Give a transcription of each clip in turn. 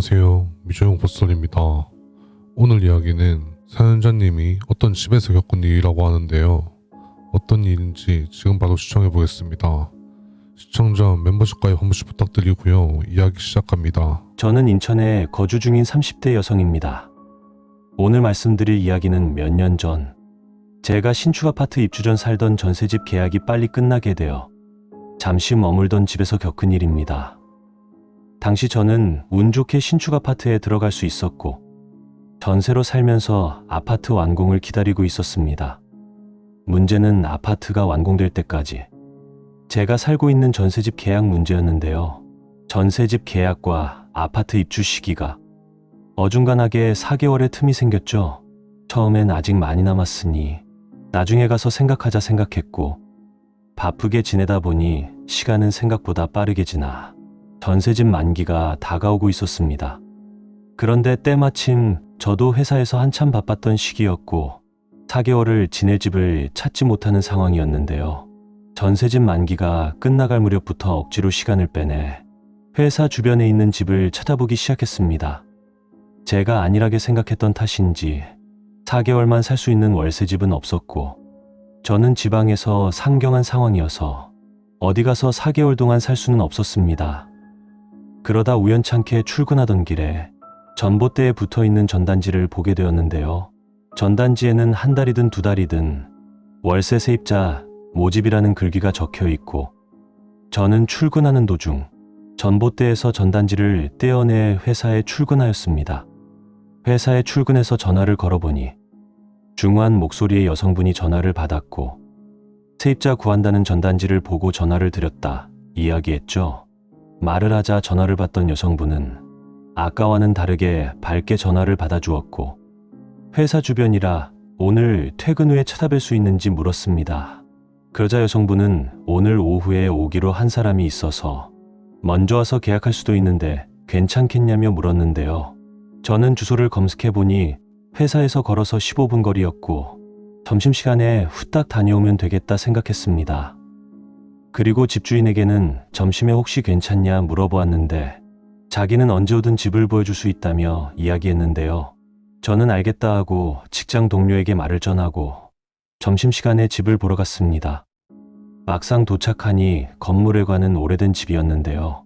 안녕하세요. 미조용 보솔입니다. 오늘 이야기는 사연자님이 어떤 집에서 겪은 일이라고 하는데요. 어떤 일인지 지금 바로 시청해 보겠습니다. 시청자 멤버십 가입 한 번씩 부탁드리고요. 이야기 시작합니다. 저는 인천에 거주 중인 30대 여성입니다. 오늘 말씀드릴 이야기는 몇 년 전, 제가 신축 아파트 입주 전 살던 전세집 계약이 빨리 끝나게 되어 잠시 머물던 집에서 겪은 일입니다. 당시 저는 운 좋게 신축 아파트에 들어갈 수 있었고 전세로 살면서 아파트 완공을 기다리고 있었습니다. 문제는 아파트가 완공될 때까지 제가 살고 있는 전세집 계약 문제였는데요. 전세집 계약과 아파트 입주 시기가 어중간하게 4개월의 틈이 생겼죠. 처음엔 아직 많이 남았으니 나중에 가서 생각하자 생각했고 바쁘게 지내다 보니 시간은 생각보다 빠르게 지나 전세집 만기가 다가오고 있었습니다. 그런데 때마침 저도 회사에서 한참 바빴던 시기였고 4개월을 지낼 집을 찾지 못하는 상황이었는데요. 전세집 만기가 끝나갈 무렵부터 억지로 시간을 빼내 회사 주변에 있는 집을 찾아보기 시작했습니다. 제가 안일하게 생각했던 탓인지 4개월만 살 수 있는 월세집은 없었고 저는 지방에서 상경한 상황이어서 어디 가서 4개월 동안 살 수는 없었습니다. 그러다 우연찮게 출근하던 길에 전봇대에 붙어있는 전단지를 보게 되었는데요. 전단지에는 한 달이든 두 달이든 월세 세입자 모집이라는 글귀가 적혀 있고 저는 출근하는 도중 전봇대에서 전단지를 떼어내 회사에 출근하였습니다. 회사에 출근해서 전화를 걸어보니 중후한 목소리의 여성분이 전화를 받았고 세입자 구한다는 전단지를 보고 전화를 드렸다 이야기했죠. 말을 하자 전화를 받던 여성분은 아까와는 다르게 밝게 전화를 받아주었고 회사 주변이라 오늘 퇴근 후에 찾아뵐 수 있는지 물었습니다. 그러자 여성분은 오늘 오후에 오기로 한 사람이 있어서 먼저 와서 계약할 수도 있는데 괜찮겠냐며 물었는데요. 저는 주소를 검색해보니 회사에서 걸어서 15분 거리였고 점심시간에 후딱 다녀오면 되겠다 생각했습니다. 그리고 집주인에게는 점심에 혹시 괜찮냐 물어보았는데 자기는 언제 오든 집을 보여줄 수 있다며 이야기했는데요. 저는 알겠다 하고 직장 동료에게 말을 전하고 점심시간에 집을 보러 갔습니다. 막상 도착하니 건물에 관한 오래된 집이었는데요.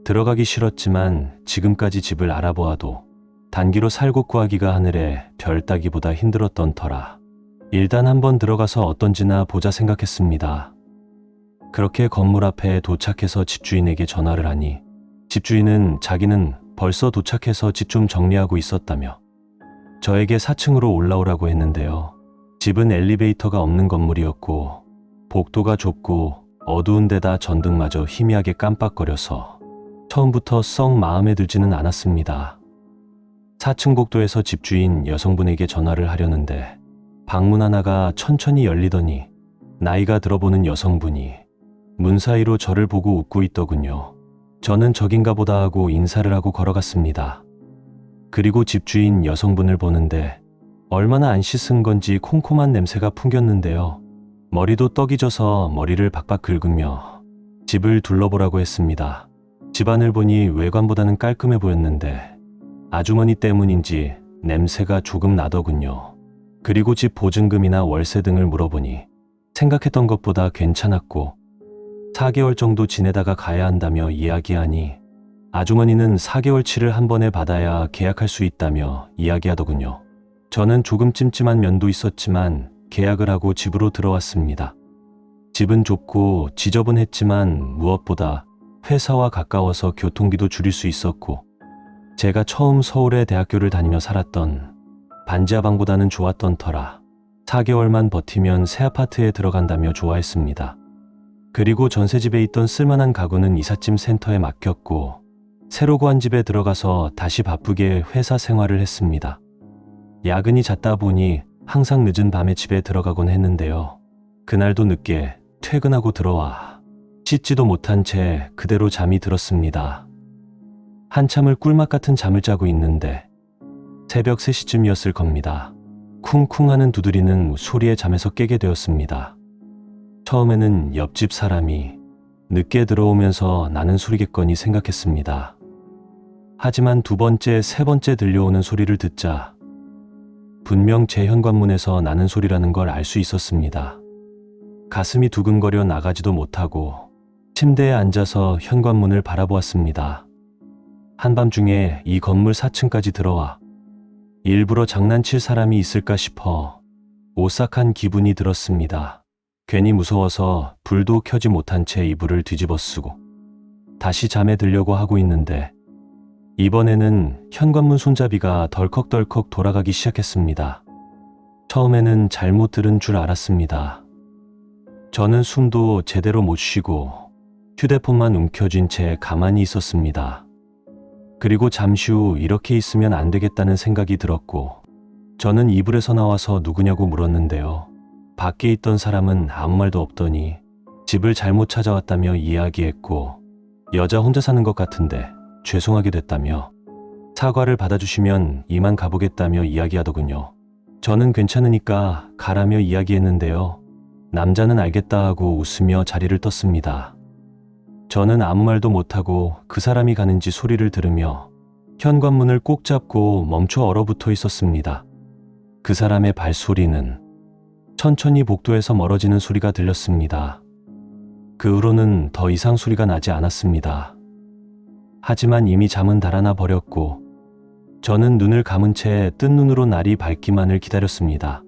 들어가기 싫었지만 지금까지 집을 알아보아도 단기로 살 곳 구하기가 하늘에 별 따기보다 힘들었던 터라 일단 한번 들어가서 어떤지나 보자 생각했습니다. 그렇게 건물 앞에 도착해서 집주인에게 전화를 하니 집주인은 자기는 벌써 도착해서 집 좀 정리하고 있었다며 저에게 4층으로 올라오라고 했는데요. 집은 엘리베이터가 없는 건물이었고 복도가 좁고 어두운 데다 전등마저 희미하게 깜빡거려서 처음부터 썩 마음에 들지는 않았습니다. 4층 복도에서 집주인 여성분에게 전화를 하려는데 방문 하나가 천천히 열리더니 나이가 들어보는 여성분이 문 사이로 저를 보고 웃고 있더군요. 저는 저긴가 보다 하고 인사를 하고 걸어갔습니다. 그리고 집주인 여성분을 보는데 얼마나 안 씻은 건지 콩콩한 냄새가 풍겼는데요. 머리도 떡이 져서 머리를 박박 긁으며 집을 둘러보라고 했습니다. 집안을 보니 외관보다는 깔끔해 보였는데 아주머니 때문인지 냄새가 조금 나더군요. 그리고 집 보증금이나 월세 등을 물어보니 생각했던 것보다 괜찮았고 4개월 정도 지내다가 가야 한다며 이야기하니 아주머니는 4개월치를 한 번에 받아야 계약할 수 있다며 이야기하더군요. 저는 조금 찜찜한 면도 있었지만 계약을 하고 집으로 들어왔습니다. 집은 좁고 지저분했지만 무엇보다 회사와 가까워서 교통비도 줄일 수 있었고 제가 처음 서울에 대학교를 다니며 살았던 반지하방보다는 좋았던 터라 4개월만 버티면 새 아파트에 들어간다며 좋아했습니다. 그리고 전세집에 있던 쓸만한 가구는 이삿짐 센터에 맡겼고 새로 구한 집에 들어가서 다시 바쁘게 회사 생활을 했습니다. 야근이 잦다 보니 항상 늦은 밤에 집에 들어가곤 했는데요. 그날도 늦게 퇴근하고 들어와 씻지도 못한 채 그대로 잠이 들었습니다. 한참을 꿀맛 같은 잠을 자고 있는데 새벽 3시쯤이었을 겁니다. 쿵쿵 하는 두드리는 소리에 잠에서 깨게 되었습니다. 처음에는 옆집 사람이 늦게 들어오면서 나는 소리겠거니 생각했습니다. 하지만 두 번째, 세 번째 들려오는 소리를 듣자 분명 제 현관문에서 나는 소리라는 걸 알 수 있었습니다. 가슴이 두근거려 나가지도 못하고 침대에 앉아서 현관문을 바라보았습니다. 한밤중에 이 건물 4층까지 들어와 일부러 장난칠 사람이 있을까 싶어 오싹한 기분이 들었습니다. 괜히 무서워서 불도 켜지 못한 채 이불을 뒤집어 쓰고 다시 잠에 들려고 하고 있는데 이번에는 현관문 손잡이가 덜컥덜컥 돌아가기 시작했습니다. 처음에는 잘못 들은 줄 알았습니다. 저는 숨도 제대로 못 쉬고 휴대폰만 움켜쥔 채 가만히 있었습니다. 그리고 잠시 후 이렇게 있으면 안 되겠다는 생각이 들었고 저는 이불에서 나와서 누구냐고 물었는데요. 밖에 있던 사람은 아무 말도 없더니 집을 잘못 찾아왔다며 이야기했고 여자 혼자 사는 것 같은데 죄송하게 됐다며 사과를 받아주시면 이만 가보겠다며 이야기하더군요. 저는 괜찮으니까 가라며 이야기했는데요. 남자는 알겠다 하고 웃으며 자리를 떴습니다. 저는 아무 말도 못하고 그 사람이 가는지 소리를 들으며 현관문을 꼭 잡고 멈춰 얼어붙어 있었습니다. 그 사람의 발소리는 천천히 복도에서 멀어지는 소리가 들렸습니다. 그 후로는 더 이상 소리가 나지 않았습니다. 하지만 이미 잠은 달아나 버렸고 저는 눈을 감은 채 뜬 눈으로 날이 밝기만을 기다렸습니다.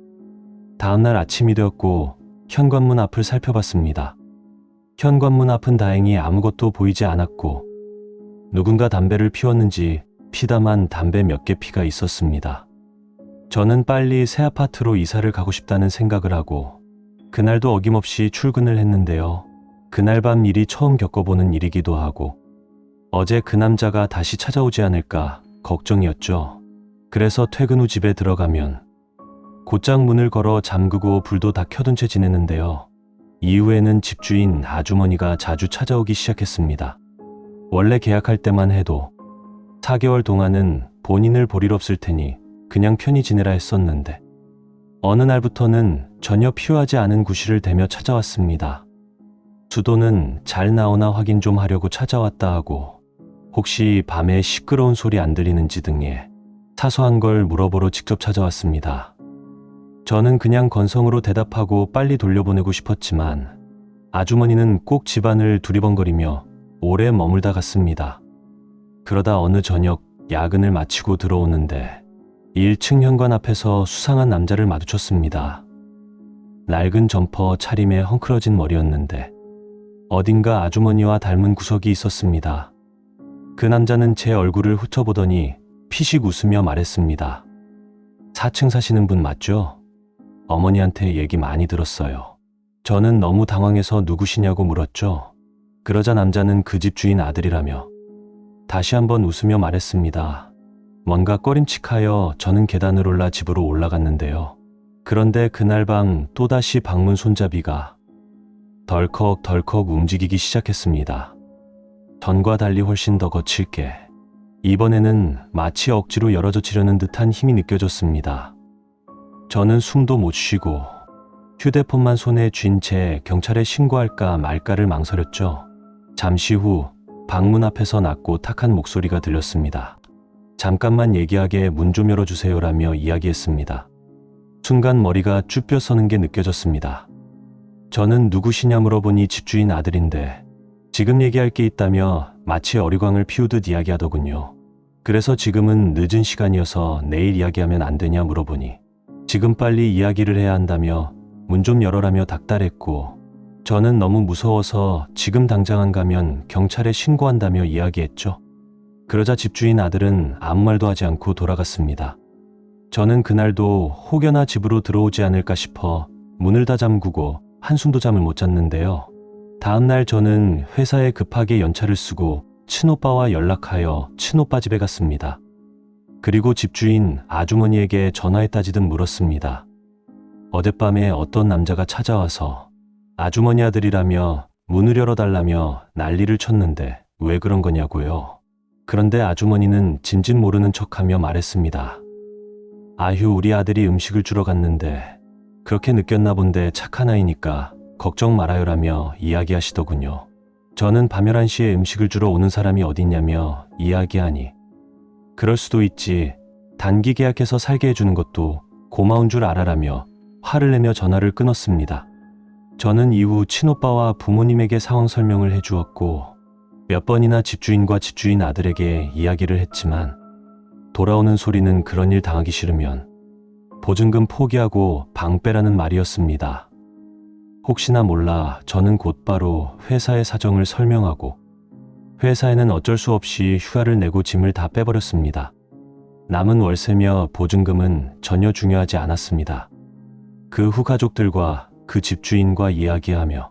다음날 아침이 되었고 현관문 앞을 살펴봤습니다. 현관문 앞은 다행히 아무것도 보이지 않았고 누군가 담배를 피웠는지 피다만 담배 몇 개 피가 있었습니다. 저는 빨리 새 아파트로 이사를 가고 싶다는 생각을 하고 그날도 어김없이 출근을 했는데요. 그날 밤 일이 처음 겪어보는 일이기도 하고 어제 그 남자가 다시 찾아오지 않을까 걱정이었죠. 그래서 퇴근 후 집에 들어가면 곧장 문을 걸어 잠그고 불도 다 켜둔 채 지냈는데요. 이후에는 집주인 아주머니가 자주 찾아오기 시작했습니다. 원래 계약할 때만 해도 4개월 동안은 본인을 볼 일 없을 테니 그냥 편히 지내라 했었는데 어느 날부터는 전혀 필요하지 않은 구실을 대며 찾아왔습니다. 수도는 잘 나오나 확인 좀 하려고 찾아왔다 하고 혹시 밤에 시끄러운 소리 안 들리는지 등의 사소한 걸 물어보러 직접 찾아왔습니다. 저는 그냥 건성으로 대답하고 빨리 돌려보내고 싶었지만 아주머니는 꼭 집안을 두리번거리며 오래 머물다 갔습니다. 그러다 어느 저녁 야근을 마치고 들어오는데 1층 현관 앞에서 수상한 남자를 마주쳤습니다. 낡은 점퍼 차림에 헝클어진 머리였는데 어딘가 아주머니와 닮은 구석이 있었습니다. 그 남자는 제 얼굴을 훑어보더니 피식 웃으며 말했습니다. 4층 사시는 분 맞죠? 어머니한테 얘기 많이 들었어요. 저는 너무 당황해서 누구시냐고 물었죠. 그러자 남자는 그 집 주인 아들이라며 다시 한번 웃으며 말했습니다. 뭔가 꺼림칙하여 저는 계단을 올라 집으로 올라갔는데요. 그런데 그날 밤 또다시 방문 손잡이가 덜컥덜컥 움직이기 시작했습니다. 전과 달리 훨씬 더 거칠게 이번에는 마치 억지로 열어젖히려는 듯한 힘이 느껴졌습니다. 저는 숨도 못 쉬고 휴대폰만 손에 쥔 채 경찰에 신고할까 말까를 망설였죠. 잠시 후 방문 앞에서 낮고 탁한 목소리가 들렸습니다. 잠깐만 얘기하게 문 좀 열어주세요라며 이야기했습니다. 순간 머리가 쭈뼛 서는 게 느껴졌습니다. 저는 누구시냐 물어보니 집주인 아들인데 지금 얘기할 게 있다며 마치 어리광을 피우듯 이야기하더군요. 그래서 지금은 늦은 시간이어서 내일 이야기하면 안 되냐 물어보니 지금 빨리 이야기를 해야 한다며 문 좀 열어라며 닥달했고 저는 너무 무서워서 지금 당장 안 가면 경찰에 신고한다며 이야기했죠. 그러자 집주인 아들은 아무 말도 하지 않고 돌아갔습니다. 저는 그날도 혹여나 집으로 들어오지 않을까 싶어 문을 다 잠그고 한숨도 잠을 못 잤는데요. 다음날 저는 회사에 급하게 연차를 쓰고 친오빠와 연락하여 친오빠 집에 갔습니다. 그리고 집주인 아주머니에게 전화했다지듯 물었습니다. 어젯밤에 어떤 남자가 찾아와서 아주머니 아들이라며 문을 열어달라며 난리를 쳤는데 왜 그런 거냐고요. 그런데 아주머니는 진짓 모르는 척하며 말했습니다. 아휴, 우리 아들이 음식을 주러 갔는데 그렇게 느꼈나 본데 착한 아이니까 걱정 말아요라며 이야기하시더군요. 저는 밤 11시에 음식을 주러 오는 사람이 어딨냐며 이야기하니 그럴 수도 있지. 단기 계약해서 살게 해주는 것도 고마운 줄 알아라며 화를 내며 전화를 끊었습니다. 저는 이후 친오빠와 부모님에게 상황 설명을 해주었고 몇 번이나 집주인과 집주인 아들에게 이야기를 했지만 돌아오는 소리는 그런 일 당하기 싫으면 보증금 포기하고 방 빼라는 말이었습니다. 혹시나 몰라 저는 곧바로 회사의 사정을 설명하고 회사에는 어쩔 수 없이 휴가를 내고 짐을 다 빼버렸습니다. 남은 월세며 보증금은 전혀 중요하지 않았습니다. 그 후 가족들과 그 집주인과 이야기하며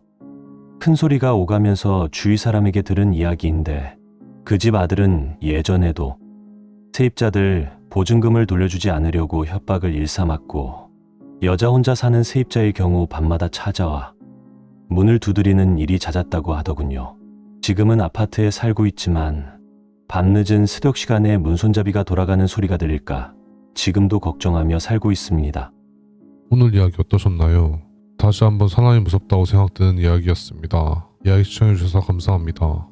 큰 소리가 오가면서 주위 사람에게 들은 이야기인데 그 집 아들은 예전에도 세입자들 보증금을 돌려주지 않으려고 협박을 일삼았고 여자 혼자 사는 세입자의 경우 밤마다 찾아와 문을 두드리는 일이 잦았다고 하더군요. 지금은 아파트에 살고 있지만 밤늦은 새벽 시간에 문손잡이가 돌아가는 소리가 들릴까 지금도 걱정하며 살고 있습니다. 오늘 이야기 어떠셨나요? 다시 한번 사나이 무섭다고 생각드는 이야기였습니다. 이야기 시청해주셔서 감사합니다.